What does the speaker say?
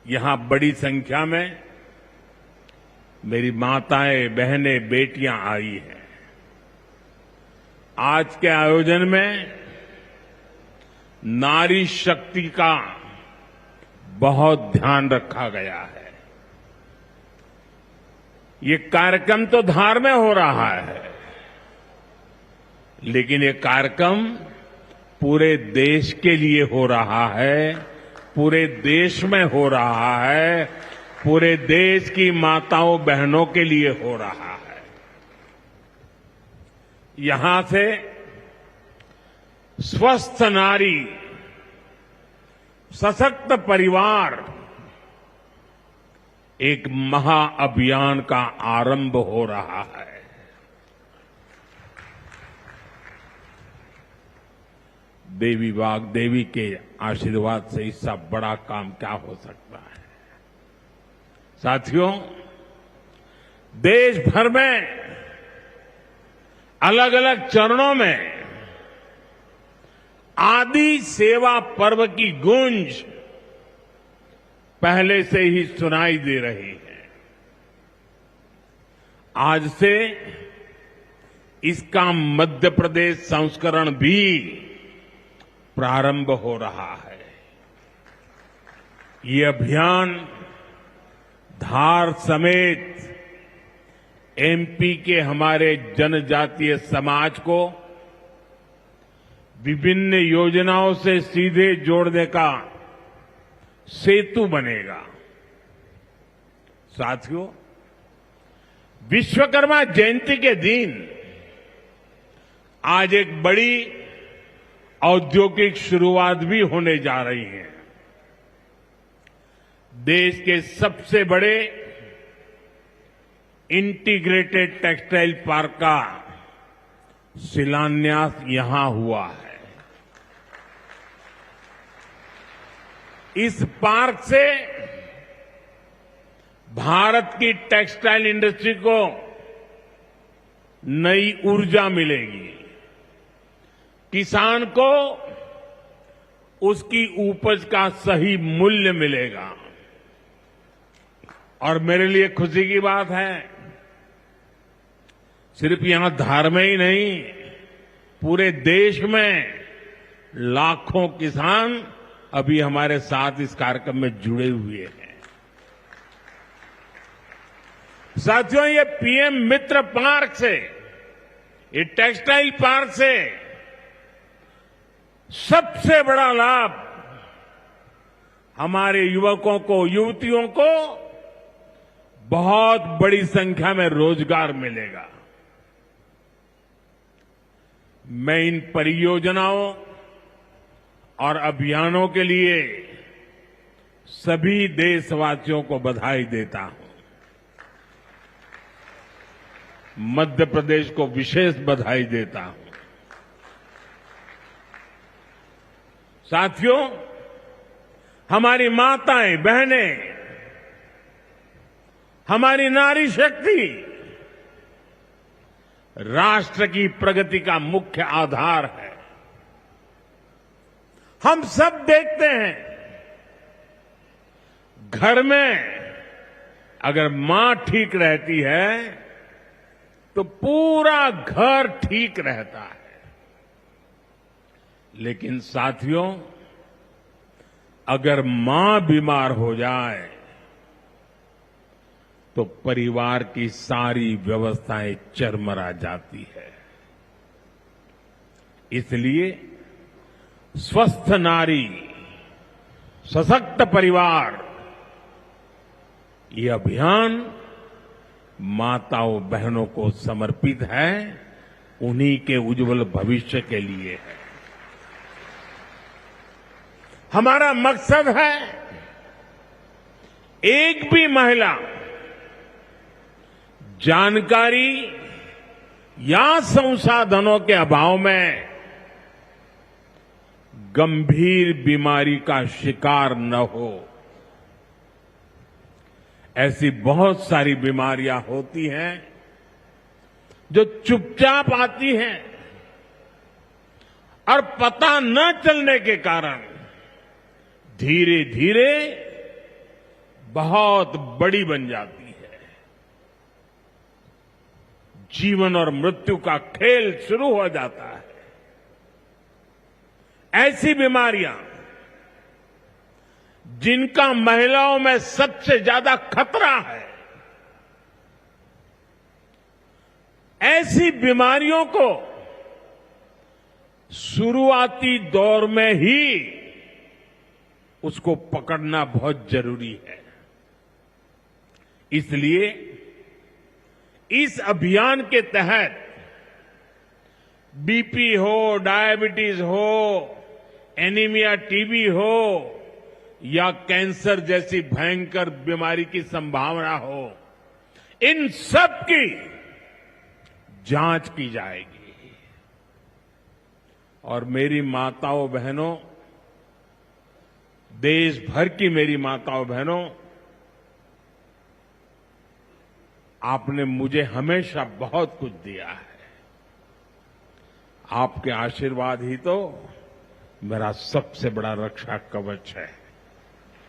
यहां बड़ी संख्या में मेरी माताएं, बहनें, बेटियां आई हैं। आज के आयोजन में नारी शक्ति का बहुत ध्यान रखा गया है। ये कार्यक्रम तो धार में हो रहा है, लेकिन ये कार्यक्रम पूरे देश के लिए हो रहा है, पूरे देश में हो रहा है, पूरे देश की माताओं बहनों के लिए हो रहा है। यहां से स्वस्थ नारी, सशक्त परिवार एक महाअभियान का आरंभ हो रहा है। देवी वाग्देवी के आशीर्वाद से इससे बड़ा काम क्या हो सकता है। साथियों, देश भर में अलग अलग चरणों में आदि सेवा पर्व की गूंज पहले से ही सुनाई दे रही है। आज से इसका मध्य प्रदेश संस्करण भी प्रारंभ हो रहा है। ये अभियान धार समेत एमपी के हमारे जनजातीय समाज को विभिन्न योजनाओं से सीधे जोड़ने का सेतु बनेगा। साथियों, विश्वकर्मा जयंती के दिन आज एक बड़ी औद्योगिक शुरुआत भी होने जा रही है। देश के सबसे बड़े इंटीग्रेटेड टेक्सटाइल पार्क का शिलान्यास यहां हुआ है। इस पार्क से भारत की टेक्सटाइल इंडस्ट्री को नई ऊर्जा मिलेगी, किसान को उसकी उपज का सही मूल्य मिलेगा। और मेरे लिए खुशी की बात है, सिर्फ यहां धार में ही नहीं, पूरे देश में लाखों किसान अभी हमारे साथ इस कार्यक्रम में जुड़े हुए हैं। साथियों, ये पीएम मित्र पार्क से, ये टेक्सटाइल पार्क से सबसे बड़ा लाभ हमारे युवकों को, युवतियों को बहुत बड़ी संख्या में रोजगार मिलेगा। मैं इन परियोजनाओं और अभियानों के लिए सभी देशवासियों को बधाई देता हूं। मध्य प्रदेश को विशेष बधाई देता हूं। साथियों, हमारी माताएं, बहनें, हमारी नारी शक्ति राष्ट्र की प्रगति का मुख्य आधार है। हम सब देखते हैं, घर में अगर मां ठीक रहती है तो पूरा घर ठीक रहता है। लेकिन साथियों, अगर मां बीमार हो जाए तो परिवार की सारी व्यवस्थाएं चरमरा जाती है। इसलिए स्वस्थ नारी, सशक्त परिवार, ये अभियान माताओं बहनों को समर्पित है, उन्हीं के उज्जवल भविष्य के लिए है। हमारा मकसद है एक भी महिला जानकारी या संसाधनों के अभाव में गंभीर बीमारी का शिकार न हो। ऐसी बहुत सारी बीमारियां होती हैं जो चुपचाप आती हैं और पता न चलने के कारण धीरे धीरे बहुत बड़ी बन जाती है। जीवन और मृत्यु का खेल शुरू हो जाता है। ऐसी बीमारियां जिनका महिलाओं में सबसे ज्यादा खतरा है, ऐसी बीमारियों को शुरुआती दौर में ही उसको पकड़ना बहुत जरूरी है। इसलिए इस अभियान के तहत बीपी हो, डायबिटीज हो, एनीमिया, टीबी हो या कैंसर जैसी भयंकर बीमारी की संभावना हो, इन सब की जांच की जाएगी। और मेरी माताओं बहनों, देश भर की मेरी माताओं बहनों, आपने मुझे हमेशा बहुत कुछ दिया है। आपके आशीर्वाद ही तो मेरा सबसे बड़ा रक्षा कवच है।